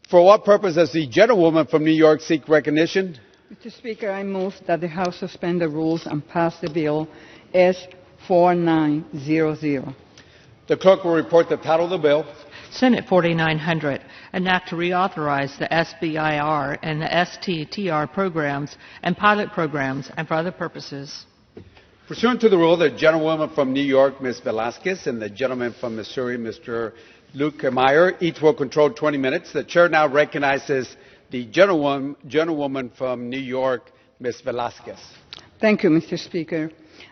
For what purpose does the gentlewoman from New York seek recognition? Mr. Speaker, I move that the House suspend the rules and pass the bill S4900. The clerk will report the title of the bill. Senate 4900, an act to reauthorize the Sbir and the STTR programs and pilot programs and for other purposes. Pursuant to the rule, the gentlewoman from New York, Ms. Velasquez, and the gentleman from Missouri, Mr. Luke Meyer, each will control 20 minutes. The chair now recognizes the gentlewoman from New York, Ms. Velasquez. Thank you, Mr. Speaker.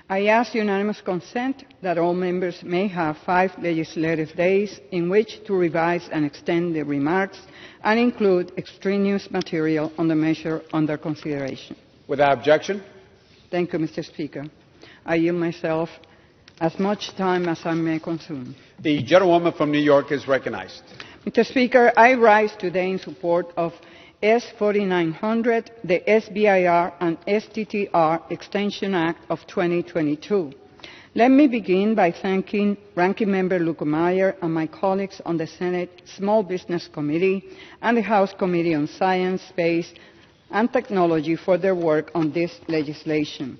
I ask unanimous consent that all members may have 5 legislative days in which to revise and extend their remarks and include extraneous material on the measure under consideration. Without objection. Thank you, Mr. Speaker. I yield myself as much time as I may consume. The gentlewoman from New York is recognized. Mr. Speaker, I rise today in support of S4900, the Sbir and STTR Extension Act of 2022. Let me begin by thanking Ranking Member Luke Meyer and my colleagues on the Senate Small Business Committee and the House Committee on Science, Space and Technology for their work on this legislation.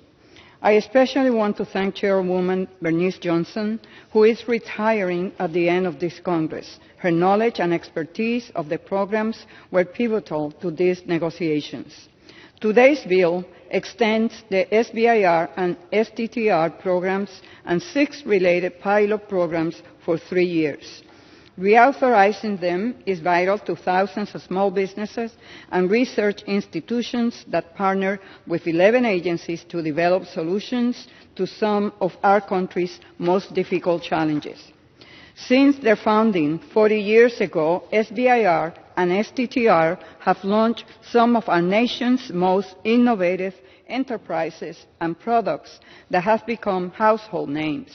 I especially want to thank Chairwoman Bernice Johnson, who is retiring at the end of this Congress. Her knowledge and expertise of the programs were pivotal to these negotiations. Today's bill extends the Sbir and STTR programs and 6 related pilot programs for 3 years. Reauthorizing them is vital to thousands of small businesses and research institutions that partner with 11 agencies to develop solutions to some of our country's most difficult challenges. Since their founding 40 years ago, Sbir and STTR have launched some of our nation's most innovative enterprises and products that have become household names.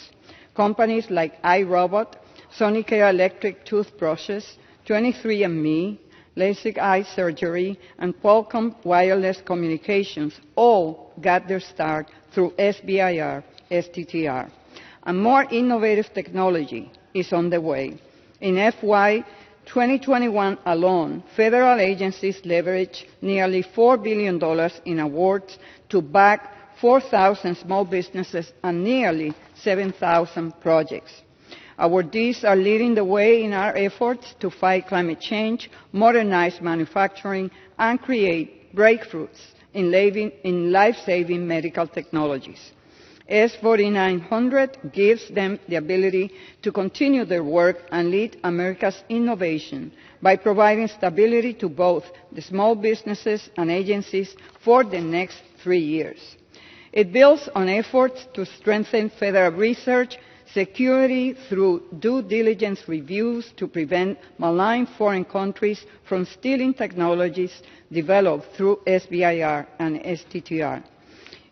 Companies like iRobot, Sonicare electric toothbrushes, 23andMe, LASIK eye surgery, and Qualcomm wireless communications all got their start through Sbir, STTR. And more innovative technology is on the way. In FY 2021 alone, federal agencies leveraged nearly $4 billion in awards to back 4,000 small businesses and nearly 7,000 projects. Awardees are leading the way in our efforts to fight climate change, modernize manufacturing, and create breakthroughs in life-saving medical technologies. S4900 gives them the ability to continue their work and lead America's innovation by providing stability to both the small businesses and agencies for the next 3 years. It builds on efforts to strengthen federal research, security through due diligence reviews to prevent malign foreign countries from stealing technologies developed through Sbir and STTR.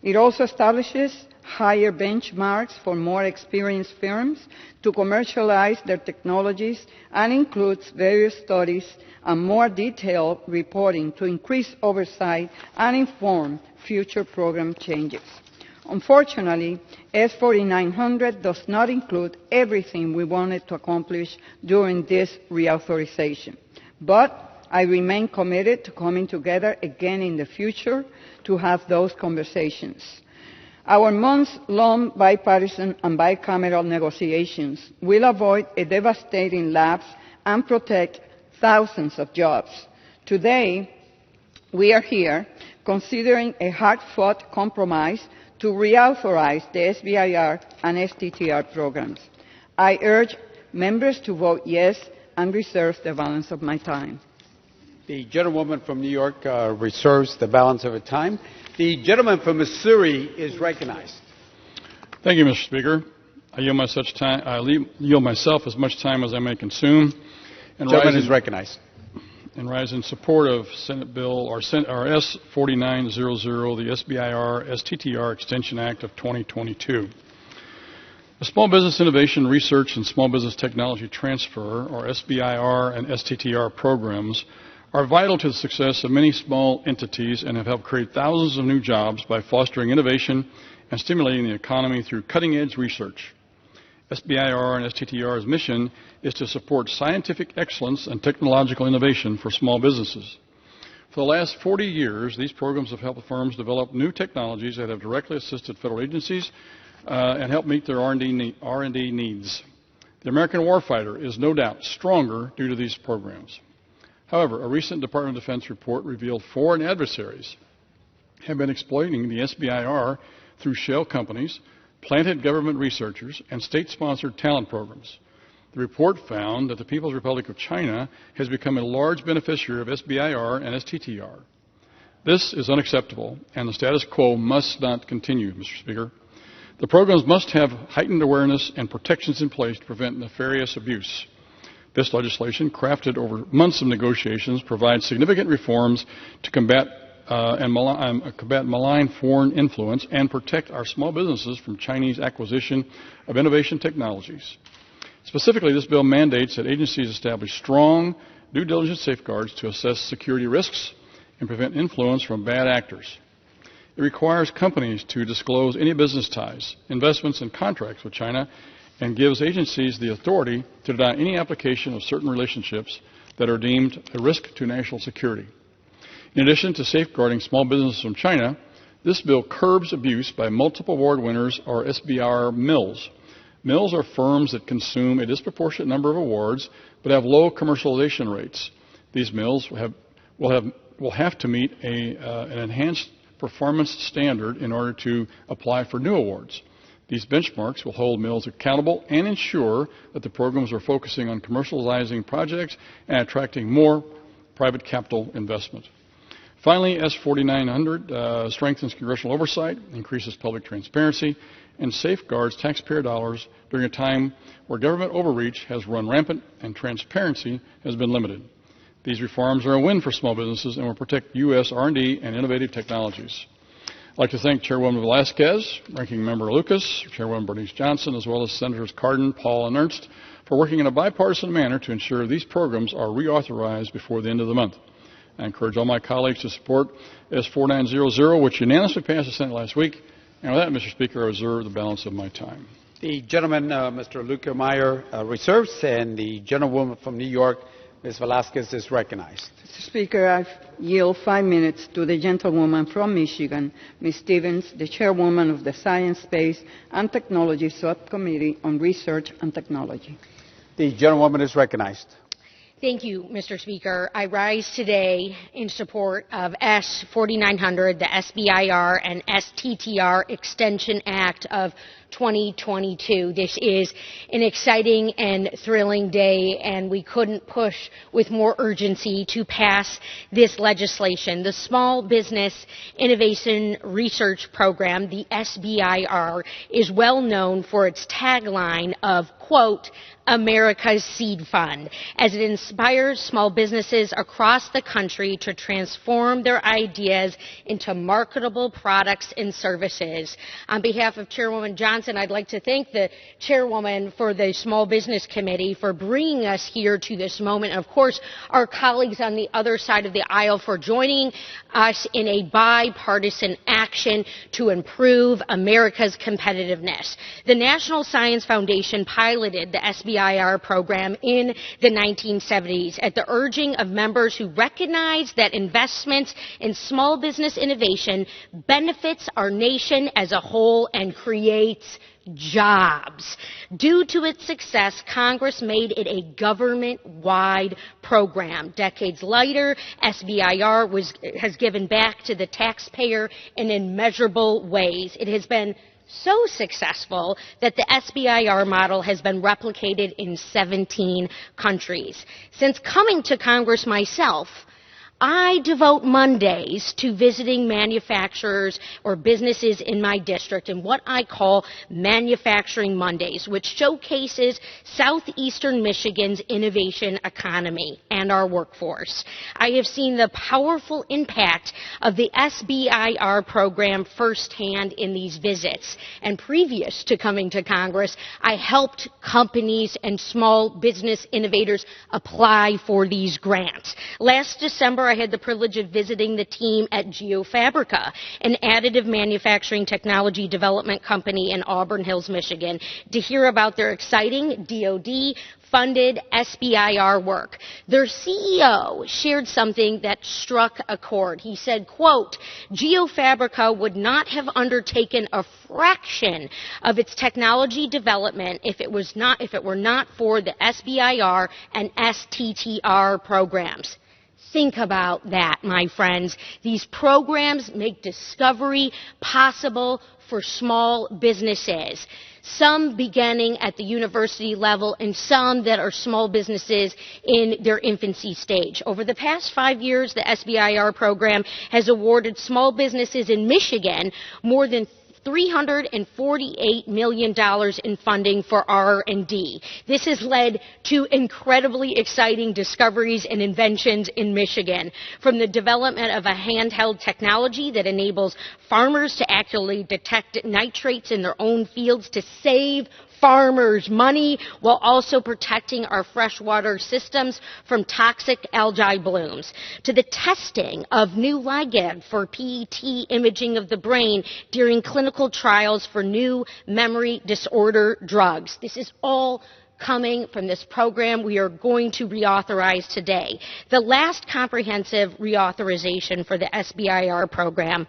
It also establishes higher benchmarks for more experienced firms to commercialize their technologies and includes various studies and more detailed reporting to increase oversight and inform future program changes. Unfortunately, S4900 does not include everything we wanted to accomplish during this reauthorization, but I remain committed to coming together again in the future to have those conversations. Our months-long bipartisan and bicameral negotiations will avoid a devastating lapse and protect thousands of jobs. Today, we are here considering a hard-fought compromise to reauthorize the Sbir and STTR programs. I urge members to vote yes and reserve the balance of my time. The gentlewoman from New York reserves the balance of her time. The gentleman from Missouri is recognized. Thank you, Mr. Speaker. I yield myself as much time as I may consume. And gentleman is recognized. And rise in support of Senate Bill or S4900, the Sbir STTR Extension Act of 2022. The Small Business Innovation Research and Small Business Technology Transfer, or Sbir and STTR programs, are vital to the success of many small entities and have helped create thousands of new jobs by fostering innovation and stimulating the economy through cutting-edge research. SBIR and STTR's mission is to support scientific excellence and technological innovation for small businesses. For the last 40 years, these programs have helped firms develop new technologies that have directly assisted federal agencies and helped meet their R&D needs. The American warfighter is no doubt stronger due to these programs. However, a recent Department of Defense report revealed foreign adversaries have been exploiting the SBIR through shell companies, planted government researchers, and state-sponsored talent programs. The report found that the People's Republic of China has become a large beneficiary of SBIR and STTR. This is unacceptable, and the status quo must not continue, Mr. Speaker. The programs must have heightened awareness and protections in place to prevent nefarious abuse. This legislation, crafted over months of negotiations, provides significant reforms to combat malign foreign influence and protect our small businesses from Chinese acquisition of innovation technologies. Specifically, this bill mandates that agencies establish strong due diligence safeguards to assess security risks and prevent influence from bad actors. It requires companies to disclose any business ties, investments, and contracts with China, and gives agencies the authority to deny any application of certain relationships that are deemed a risk to national security. In addition to safeguarding small businesses from China, this bill curbs abuse by multiple award winners or SBIR mills. Mills are firms that consume a disproportionate number of awards but have low commercialization rates. These mills will have to meet an enhanced performance standard in order to apply for new awards. These benchmarks will hold mills accountable and ensure that the programs are focusing on commercializing projects and attracting more private capital investment. Finally, S 4900 strengthens congressional oversight, increases public transparency, and safeguards taxpayer dollars during a time where government overreach has run rampant and transparency has been limited. These reforms are a win for small businesses and will protect U.S. R&D and innovative technologies. I'd like to thank Chairwoman Velasquez, Ranking Member Lucas, Chairwoman Bernice Johnson, as well as Senators Cardin, Paul, and Ernst for working in a bipartisan manner to ensure these programs are reauthorized before the end of the month. I encourage all my colleagues to support S 4900, which unanimously passed the Senate last week. And with that, Mr. Speaker, I reserve the balance of my time. The gentleman, Mr. Luke Meyer, reserves, and the gentlewoman from New York, Ms. Velasquez, is recognized. Mr. Speaker, I yield 5 minutes to the gentlewoman from Michigan, Ms. Stevens, the chairwoman of the Science, Space, and Technology Subcommittee on Research and Technology. The gentlewoman is recognized. Thank you, Mr. Speaker. I rise today in support of S 4900, the SBIR and STTR Extension Act of 2022. This is an exciting and thrilling day, and we couldn't push with more urgency to pass this legislation. The Small Business Innovation Research Program, the SBIR, is well known for its tagline of, quote, America's Seed Fund, as it inspires small businesses across the country to transform their ideas into marketable products and services. On behalf of Chairwoman Johnson, I'd like to thank the Chairwoman for the Small Business Committee for bringing us here to this moment. Of course, our colleagues on the other side of the aisle for joining us in a bipartisan action to improve America's competitiveness. The National Science Foundation piloted the SBIR program in the 1970s at the urging of members who recognized that investments in small business innovation benefits our nation as a whole and creates jobs. Due to its success, Congress made it a government-wide program. Decades later, SBIR has given back to the taxpayer in immeasurable ways. It has been so successful that the SBIR model has been replicated in 17 countries. Since coming to Congress myself, I devote Mondays to visiting manufacturers or businesses in my district in what I call Manufacturing Mondays, which showcases southeastern Michigan's innovation economy and our workforce. I have seen the powerful impact of the SBIR program firsthand in these visits. And previous to coming to Congress, I helped companies and small business innovators apply for these grants. Last December, I had the privilege of visiting the team at GeoFabrica, an additive manufacturing technology development company in Auburn Hills, Michigan, to hear about their exciting DoD-funded SBIR work. Their CEO shared something that struck a chord. He said, quote, "GeoFabrica would not have undertaken a fraction of its technology development if it were not for the SBIR and STTR programs." Think about that, my friends. These programs make discovery possible for small businesses, some beginning at the university level and some that are small businesses in their infancy stage. Over the past 5 years, the SBIR program has awarded small businesses in Michigan more than $348 million in funding for R&D. This has led to incredibly exciting discoveries and inventions in Michigan, from the development of a handheld technology that enables farmers to accurately detect nitrates in their own fields to save farmers money while also protecting our freshwater systems from toxic algae blooms, to the testing of new ligand for PET imaging of the brain during clinical trials for new memory disorder drugs. This is all coming from this program we are going to reauthorize today. The last comprehensive reauthorization for the SBIR program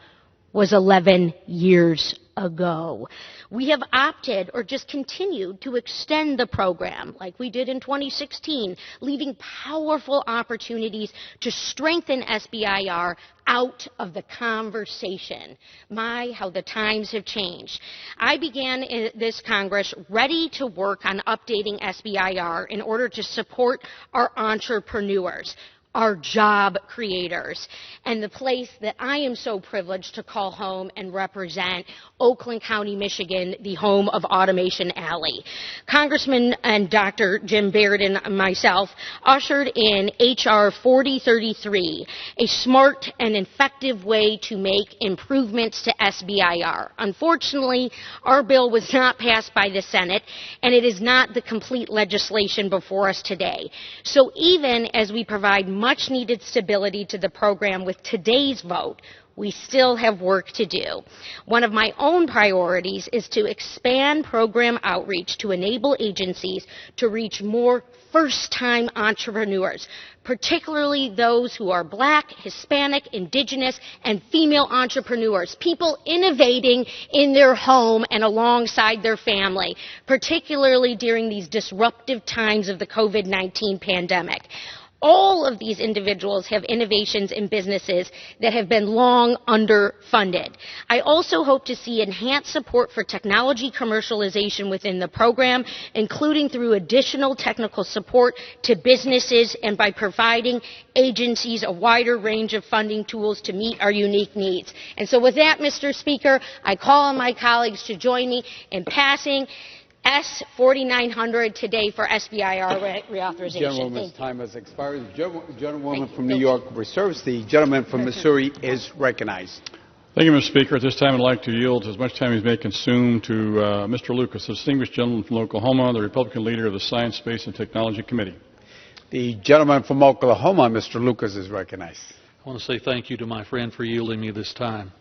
was 11 years ago. We have opted or just continued to extend the program like we did in 2016, leaving powerful opportunities to strengthen SBIR out of the conversation. My, how the times have changed. I began in this Congress ready to work on updating SBIR in order to support our entrepreneurs, our job creators, and the place that I am so privileged to call home and represent, Oakland County, Michigan, the home of Automation Alley. Congressman and Dr. Jim Baird and myself ushered in H.R. 4033, a smart and effective way to make improvements to SBIR. Unfortunately, our bill was not passed by the Senate, and it is not the complete legislation before us today. So even as we provide much needed stability to the program with today's vote, we still have work to do. One of my own priorities is to expand program outreach to enable agencies to reach more first-time entrepreneurs, particularly those who are Black, Hispanic, Indigenous, and female entrepreneurs, people innovating in their home and alongside their family, particularly during these disruptive times of the COVID-19 pandemic. All of these individuals have innovations in businesses that have been long underfunded. I also hope to see enhanced support for technology commercialization within the program, including through additional technical support to businesses and by providing agencies a wider range of funding tools to meet our unique needs. And so with that, Mr. Speaker, I call on my colleagues to join me in passing S 4900 today for SBIR reauthorization. Gentlewoman's time has expired. The gentlewoman from New York reserves. The gentleman from Missouri is recognized. Thank you, Mr. Speaker. At this time, I'd like to yield as much time as may consume to Mr. Lucas, the distinguished gentleman from Oklahoma, the Republican leader of the Science, Space, and Technology Committee. The gentleman from Oklahoma, Mr. Lucas, is recognized. I want to say thank you to my friend for yielding me this time.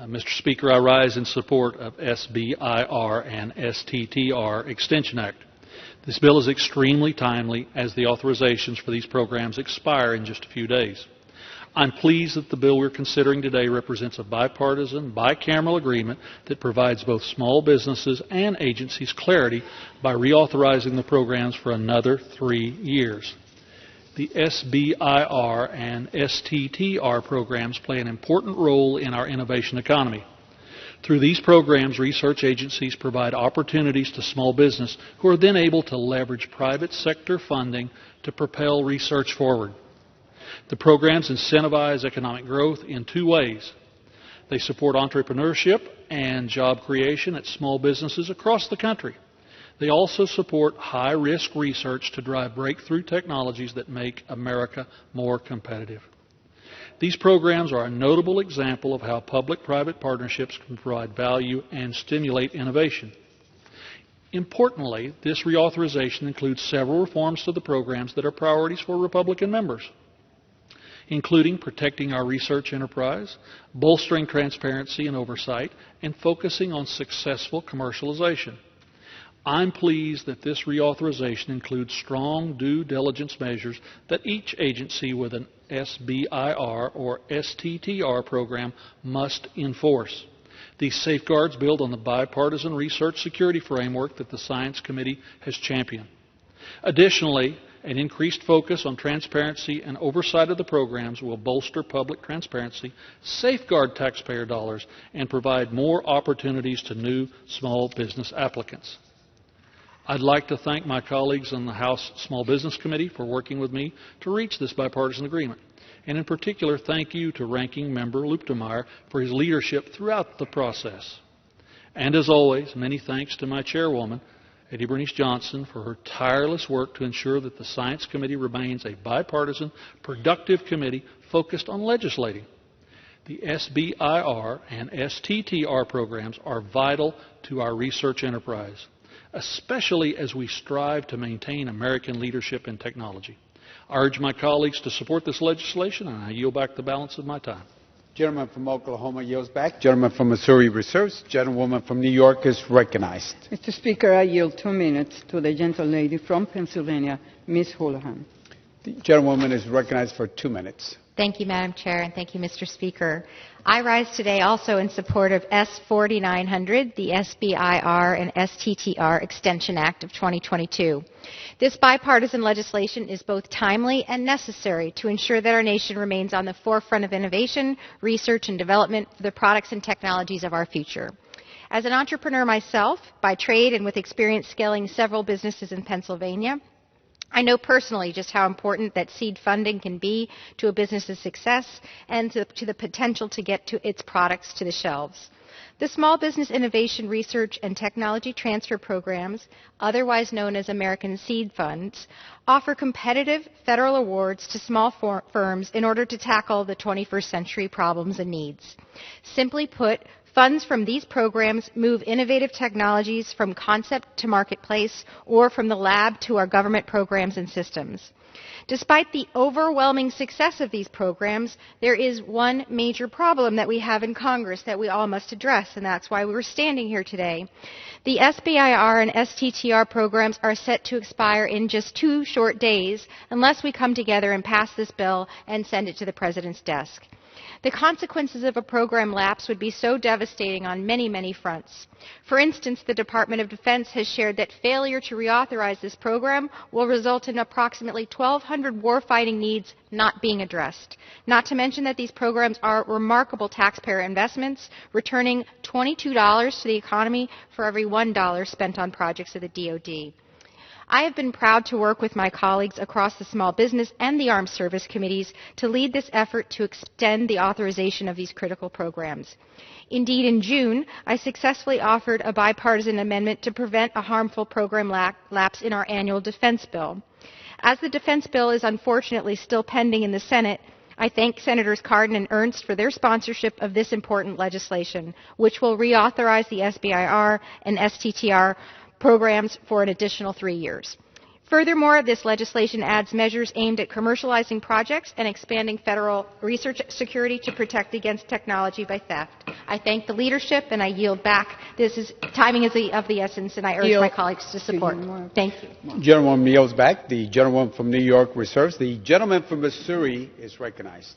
Mr. Speaker, I rise in support of SBIR and STTR Extension Act. This bill is extremely timely as the authorizations for these programs expire in just a few days. I'm pleased that the bill we're considering today represents a bipartisan, bicameral agreement that provides both small businesses and agencies clarity by reauthorizing the programs for another 3 years. The SBIR and STTR programs play an important role in our innovation economy. Through these programs, research agencies provide opportunities to small business who are then able to leverage private sector funding to propel research forward. The programs incentivize economic growth in 2 ways. They support entrepreneurship and job creation at small businesses across the country. They also support high-risk research to drive breakthrough technologies that make America more competitive. These programs are a notable example of how public-private partnerships can provide value and stimulate innovation. Importantly, this reauthorization includes several reforms to the programs that are priorities for Republican members. including protecting our research enterprise, bolstering transparency and oversight, and focusing on successful commercialization. I'm pleased that this reauthorization includes strong due diligence measures that each agency with an SBIR or STTR program must enforce. These safeguards build on the bipartisan research security framework that the Science Committee has championed. Additionally, an increased focus on transparency and oversight of the programs will bolster public transparency, safeguard taxpayer dollars, and provide more opportunities to new small business applicants. I'd like to thank my colleagues on the House Small Business Committee for working with me to reach this bipartisan agreement. And in particular, thank you to Ranking Member Luetkemeyer for his leadership throughout the process. And as always, many thanks to my chairwoman, Eddie Bernice Johnson, for her tireless work to ensure that the Science Committee remains a bipartisan, productive committee focused on legislating. The SBIR and STTR programs are vital to our research enterprise, especially as we strive to maintain American leadership in technology. I urge my colleagues to support this legislation, and I yield back the balance of my time. Gentleman from Oklahoma yields back. Gentleman from Missouri reserves. Gentlewoman from New York is recognized. Mr. Speaker, I yield 2 minutes to the gentlelady from Pennsylvania, Ms. Houlihan. The gentlewoman is recognized for 2 minutes. Thank you, Madam Chair, and thank you, Mr. Speaker. I rise today also in support of S4900, the SBIR and STTR Extension Act of 2022. This bipartisan legislation is both timely and necessary to ensure that our nation remains on the forefront of innovation, research, and development for the products and technologies of our future. As an entrepreneur myself, by trade and with experience scaling several businesses in Pennsylvania, I know personally just how important that seed funding can be to a business's success and to the potential to get to its products to the shelves. The Small Business Innovation Research and Technology Transfer Programs, otherwise known as American Seed Funds, offer competitive federal awards to small firms in order to tackle the 21st century problems and needs. Simply put, funds from these programs move innovative technologies from concept to marketplace or from the lab to our government programs and systems. Despite the overwhelming success of these programs, there is one major problem that we have in Congress that we all must address, and that's why we're standing here today. The SBIR and STTR programs are set to expire in just 2 short days unless we come together and pass this bill and send it to the President's desk. The consequences of a program lapse would be so devastating on many, many fronts. For instance, the Department of Defense has shared that failure to reauthorize this program will result in approximately 1,200 warfighting needs not being addressed. Not to mention that these programs are remarkable taxpayer investments, returning $22 to the economy for every $1 spent on projects of the DoD. I have been proud to work with my colleagues across the Small Business and the Armed Service Committees to lead this effort to extend the authorization of these critical programs. Indeed, in June, I successfully offered a bipartisan amendment to prevent a harmful program lapse in our annual defense bill. As the defense bill is unfortunately still pending in the Senate, I thank Senators Cardin and Ernst for their sponsorship of this important legislation, which will reauthorize the SBIR and STTR programs for an additional 3 years. Furthermore, this legislation adds measures aimed at commercializing projects and expanding federal research security to protect against technology by theft. I thank the leadership and I yield back. Timing is of the essence, and I urge my colleagues to support. Thank you. Gentlewoman yields back. The gentleman from New York reserves. The gentleman from Missouri is recognized.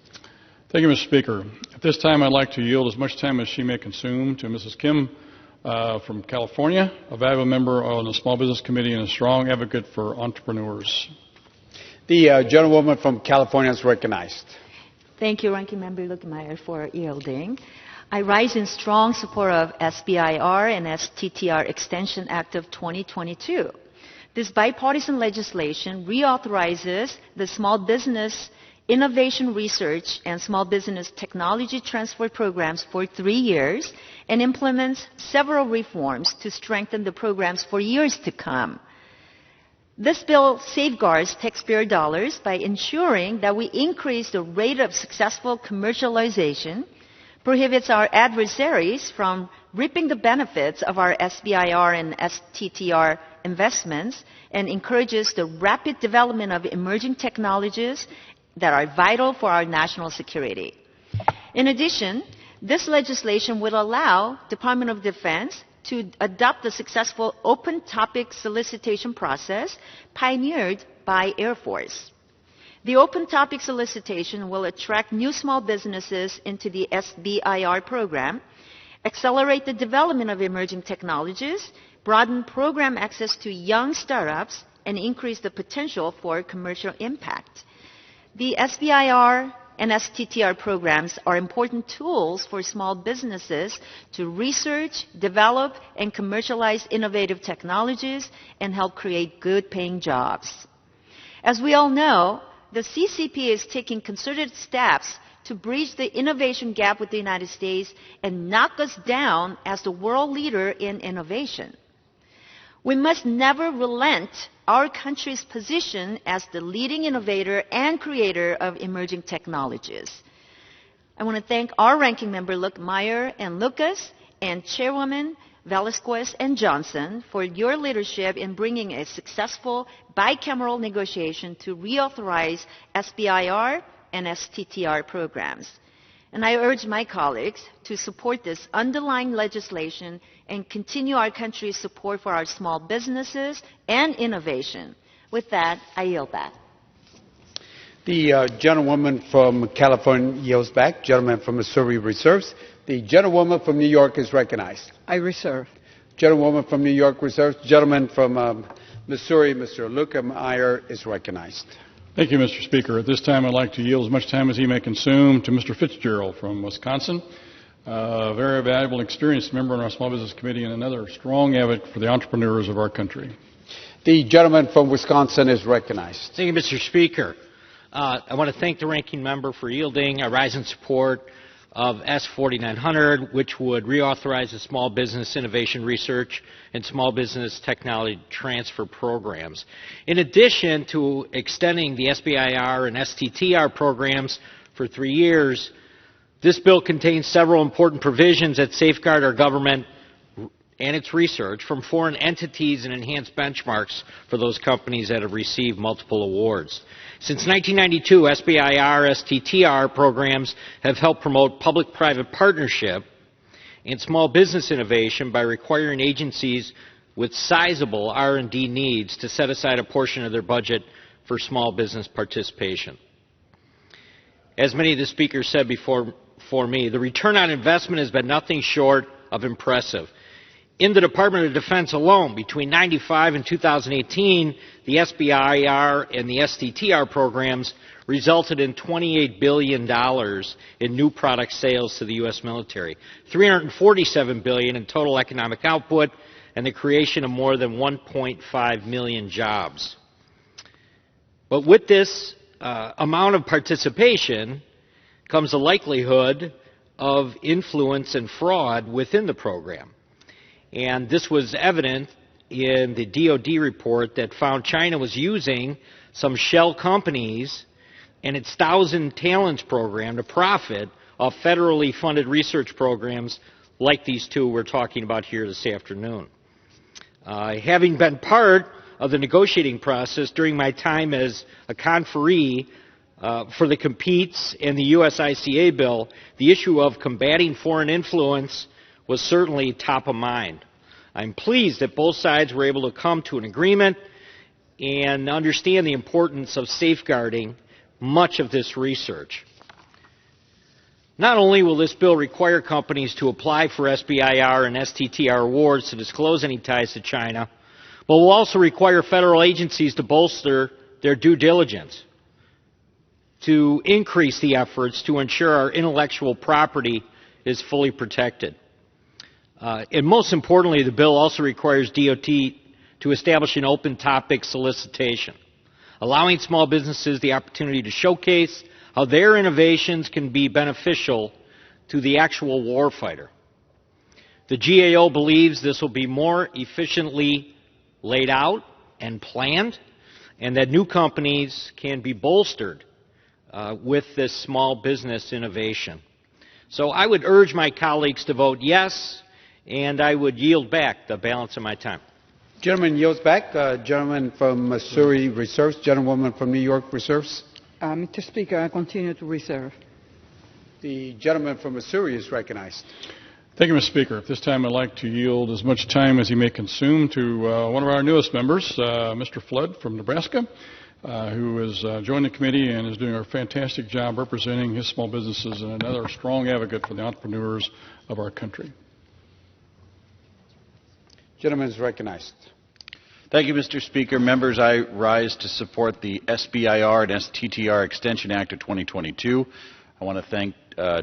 Thank you, Mr. Speaker. At this time, I'd like to yield as much time as she may consume to Mrs. Kim from California, a valuable member on the Small Business Committee and a strong advocate for entrepreneurs. The gentlewoman from California is recognized. Thank you, Ranking Member Luetkemeyer, for yielding. I rise in strong support of SBIR and STTR Extension Act of 2022. This bipartisan legislation reauthorizes the Small Business Innovation Research and Small Business Technology Transfer programs for 3 years and implements several reforms to strengthen the programs for years to come. This bill safeguards taxpayer dollars by ensuring that we increase the rate of successful commercialization, prohibits our adversaries from reaping the benefits of our SBIR and STTR investments, and encourages the rapid development of emerging technologies that are vital for our national security. In addition, this legislation would allow Department of Defense to adopt the successful open topic solicitation process pioneered by Air Force. The open topic solicitation will attract new small businesses into the SBIR program, accelerate the development of emerging technologies, broaden program access to young startups, and increase the potential for commercial impact. The SBIR and STTR programs are important tools for small businesses to research, develop, and commercialize innovative technologies and help create good-paying jobs. As we all know, the CCP is taking concerted steps to bridge the innovation gap with the United States and knock us down as the world leader in innovation. We must never relent our country's position as the leading innovator and creator of emerging technologies. I want to thank our ranking member Luke Meyer and Lucas and Chairwoman Velasquez and Johnson for your leadership in bringing a successful bicameral negotiation to reauthorize SBIR and STTR programs. And I urge my colleagues to support this underlying legislation and continue our country's support for our small businesses and innovation. With that, I yield back. The gentlewoman from California yields back. Gentleman from Missouri reserves. The gentlewoman from New York is recognized. I reserve. Gentlewoman from New York reserves. Gentleman from Missouri, Mr. Luke Meyer, is recognized. Thank you, Mr. Speaker. At this time, I'd like to yield as much time as he may consume to Mr. Fitzgerald from Wisconsin, a very valuable, experienced member on our Small Business Committee and another strong advocate for the entrepreneurs of our country. The gentleman from Wisconsin is recognized. Thank you, Mr. Speaker. I want to thank the ranking member for yielding. I rise in support of S4900, which would reauthorize the Small Business Innovation Research and Small Business Technology Transfer programs. In addition to extending the SBIR and STTR programs for 3 years, this bill contains several important provisions that safeguard our government and its research from foreign entities and enhance benchmarks for those companies that have received multiple awards. Since 1992, SBIR, STTR programs have helped promote public-private partnership and small business innovation by requiring agencies with sizable R&D needs to set aside a portion of their budget for small business participation. As many of the speakers said before me, the return on investment has been nothing short of impressive. In the Department of Defense alone, between 1995 and 2018, the SBIR and the STTR programs resulted in $28 billion in new product sales to the U.S. military, $347 billion in total economic output, and the creation of more than 1.5 million jobs. But with this amount of participation comes the likelihood of influence and fraud within the program. And this was evident in the DoD report that found China was using some shell companies and its 1,000 Talents program to profit off federally funded research programs like these two we're talking about here this afternoon. Having been part of the negotiating process during my time as a conferee for the Competes and the USICA bill, the issue of combating foreign influence was certainly top of mind. I'm pleased that both sides were able to come to an agreement and understand the importance of safeguarding much of this research. Not only will this bill require companies to apply for SBIR and STTR awards to disclose any ties to China, but will also require federal agencies to bolster their due diligence, to increase the efforts to ensure our intellectual property is fully protected. And most importantly, the bill also requires DOT to establish an open topic solicitation, allowing small businesses the opportunity to showcase how their innovations can be beneficial to the actual warfighter. The GAO believes this will be more efficiently laid out and planned, and that new companies can be bolstered with this small business innovation. So I would urge my colleagues to vote yes, and I would yield back the balance of my time. Gentleman yields back. Gentleman from Missouri reserves. Gentlewoman from New York reserves. Mr. Speaker, I continue to reserve. The gentleman from Missouri is recognized. Thank you, Mr. Speaker. At this time, I'd like to yield as much time as he may consume to one of our newest members, Mr. Flood from Nebraska, who has joined the committee and is doing a fantastic job representing his small businesses and another strong advocate for the entrepreneurs of our country. Gentleman is recognized. Thank you, Mr. Speaker. Members, I rise to support the SBIR and STTR Extension Act of 2022. I want to thank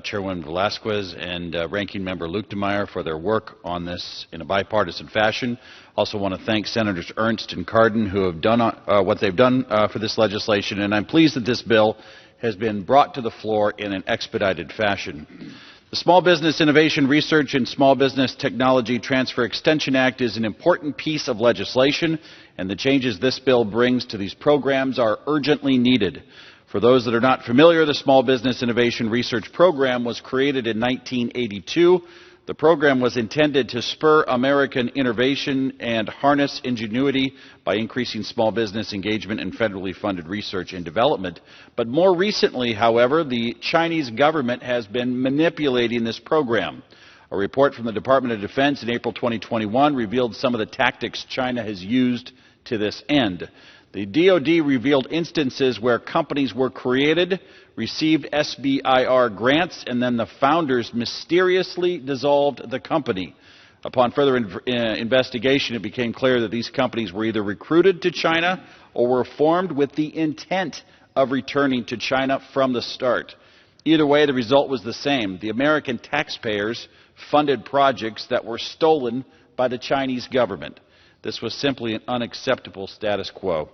Chairwoman Velasquez and Ranking Member Luetkemeyer for their work on this in a bipartisan fashion. Also want to thank Senators Ernst and Cardin who have done what they've done for this legislation, and I'm pleased that this bill has been brought to the floor in an expedited fashion. The Small Business Innovation Research and Small Business Technology Transfer Extension Act is an important piece of legislation, and the changes this bill brings to these programs are urgently needed. For those that are not familiar, the Small Business Innovation Research Program was created in 1982. The program was intended to spur American innovation and harness ingenuity by increasing small business engagement in federally funded research and development. But more recently, however, the Chinese government has been manipulating this program. A report from the Department of Defense in April 2021 revealed some of the tactics China has used to this end. The DoD revealed instances where companies were created, received SBIR grants, and then the founders mysteriously dissolved the company. Upon further investigation, it became clear that these companies were either recruited to China or were formed with the intent of returning to China from the start. Either way, the result was the same. The American taxpayers funded projects that were stolen by the Chinese government. This was simply an unacceptable status quo.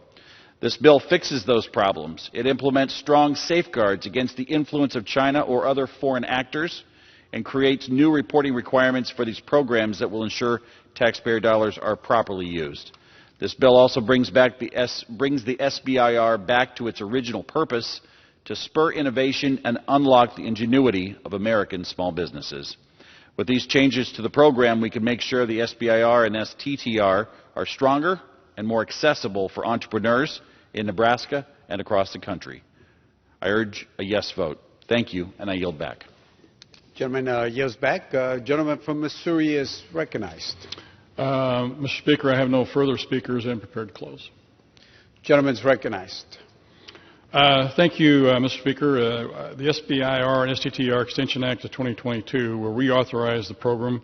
This bill fixes those problems. It implements strong safeguards against the influence of China or other foreign actors and creates new reporting requirements for these programs that will ensure taxpayer dollars are properly used. This bill also brings the SBIR back to its original purpose to spur innovation and unlock the ingenuity of American small businesses. With these changes to the program, we can make sure the SBIR and STTR are stronger and more accessible for entrepreneurs in Nebraska and across the country. I urge a yes vote. Thank you, and I yield back. Gentleman yields back. Gentleman from Missouri is recognized. Mr. Speaker, I have no further speakers and prepared to close. Gentleman is recognized. Thank you, Mr. Speaker. The SBIR and STTR Extension Act of 2022 will reauthorize the program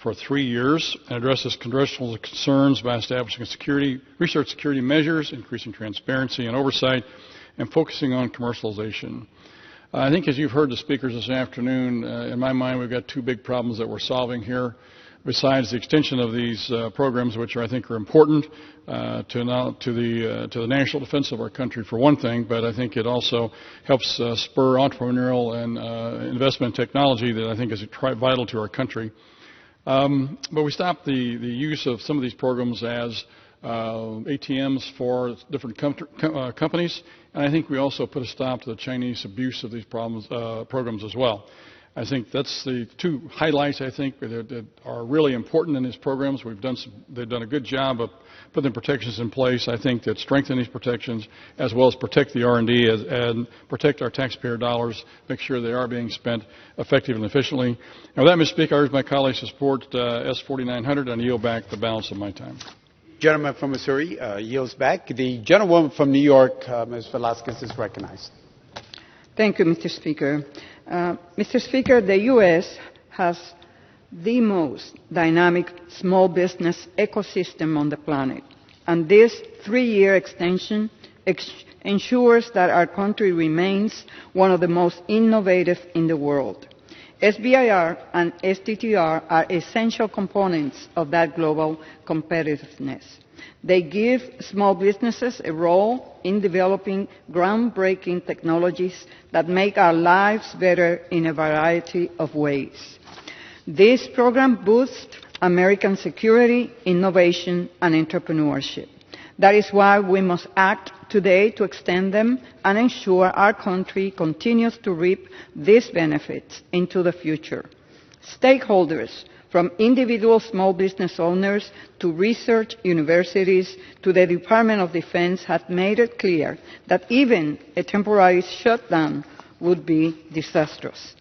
for 3 years and addresses congressional concerns by establishing research security measures, increasing transparency and oversight, and focusing on commercialization. I think as you've heard the speakers this afternoon, in my mind we've got two big problems that we're solving here. Besides the extension of these programs, which I think are important to the national defense of our country, for one thing, but I think it also helps spur entrepreneurial and investment in technology that I think is vital to our country. But we stopped the use of some of these programs as ATMs for different companies, and I think we also put a stop to the Chinese abuse of these programs as well. I think that's the two highlights, I think, that are really important in these programs. They've done a good job of putting protections in place. I think that strengthen these protections as well as protect the R&D and protect our taxpayer dollars, make sure they are being spent effectively and efficiently. And with that, Mr. Speaker, I urge my colleagues to support S4900 and yield back the balance of my time. Gentleman from Missouri yields back. The gentlewoman from New York, Ms. Velasquez, is recognized. Thank you, Mr. Speaker. Mr. Speaker, the U.S. has the most dynamic small business ecosystem on the planet, and this 3-year extension ensures that our country remains one of the most innovative in the world. SBIR and STTR are essential components of that global competitiveness. They give small businesses a role in developing groundbreaking technologies that make our lives better in a variety of ways. This program boosts American security, innovation, and entrepreneurship. That is why we must act today to extend them and ensure our country continues to reap these benefits into the future. Stakeholders from individual small business owners to research universities to the Department of Defense, have made it clear that even a temporary shutdown would be disastrous.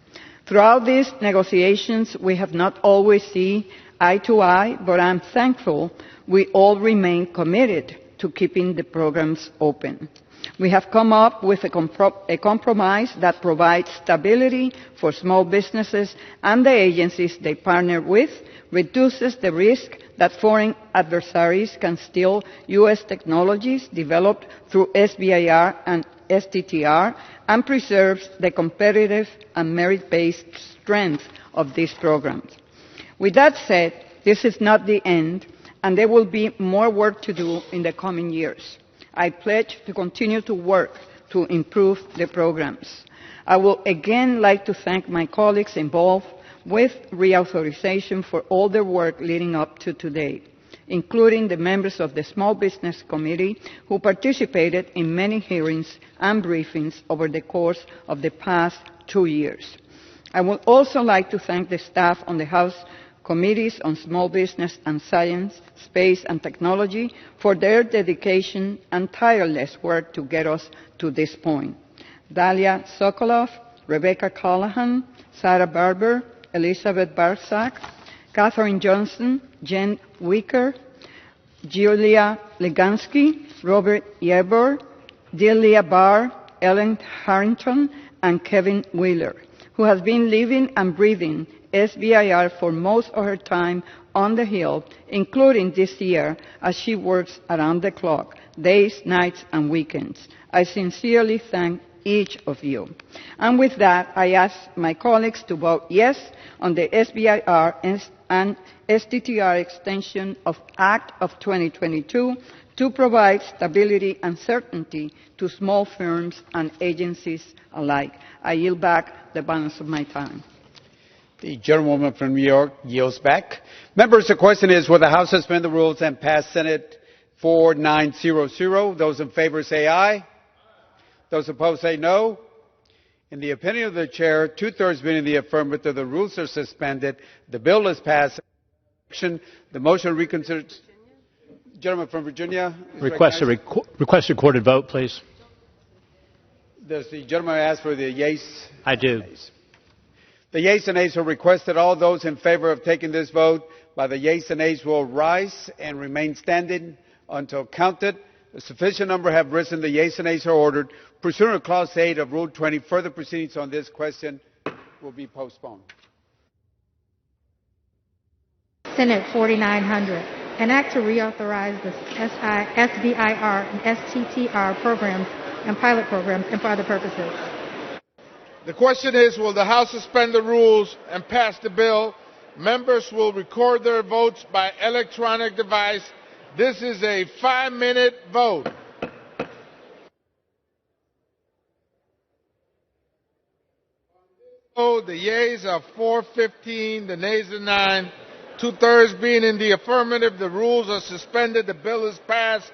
Throughout these negotiations, we have not always seen eye to eye, but I'm thankful we all remain committed to keeping the programs open. We have come up with a compromise that provides stability for small businesses and the agencies they partner with, reduces the risk that foreign adversaries can steal U.S. technologies developed through SBIR and STTR, and preserves the competitive and merit-based strength of these programs. With that said, this is not the end, and there will be more work to do in the coming years. I pledge to continue to work to improve the programs. I would again like to thank my colleagues involved with reauthorization for all their work leading up to today, including the members of the Small Business Committee who participated in many hearings and briefings over the course of the past 2 years. I would also like to thank the staff on the House Committees on Small Business and Science, Space and Technology for their dedication and tireless work to get us to this point. Dalia Sokoloff, Rebecca Callahan, Sarah Barber, Elizabeth Barsak, Catherine Johnson, Jen Wicker, Julia Legansky, Robert Yebor, Delia Barr, Ellen Harrington, and Kevin Wheeler, who has been living and breathing SBIR for most of her time on the Hill, including this year as she works around the clock, days, nights, and weekends. I sincerely thank each of you. And with that, I ask my colleagues to vote yes on the SBIR and STTR extension of Act of 2022 to provide stability and certainty to small firms and agencies alike. I yield back the balance of my time. The gentlewoman from New York yields back. Members, the question is, will the House suspend the rules and pass Senate 4900? Those in favor say aye. Those opposed say no. In the opinion of the chair, 2/3 being in the affirmative, the rules are suspended. The bill is passed. The motion reconsidered. Gentleman from Virginia. Request a recorded vote, please. Does the gentleman ask for the yeas? I do. The yeas and nays are requested. All those in favor of taking this vote by the yeas and nays will rise and remain standing until counted. A sufficient number have risen. The yeas and nays are ordered. Pursuant to Clause 8 of Rule 20, further proceedings on this question will be postponed. Senate 4900, an act to reauthorize the SBIR and STTR programs and pilot programs and for other purposes. The question is, will the House suspend the rules and pass the bill? Members will record their votes by electronic device. This is a 5-minute vote. The yeas are 415, the nays are 9. 2/3 being in the affirmative, the rules are suspended, the bill is passed,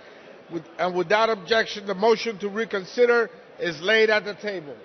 and without objection, the motion to reconsider is laid at the table.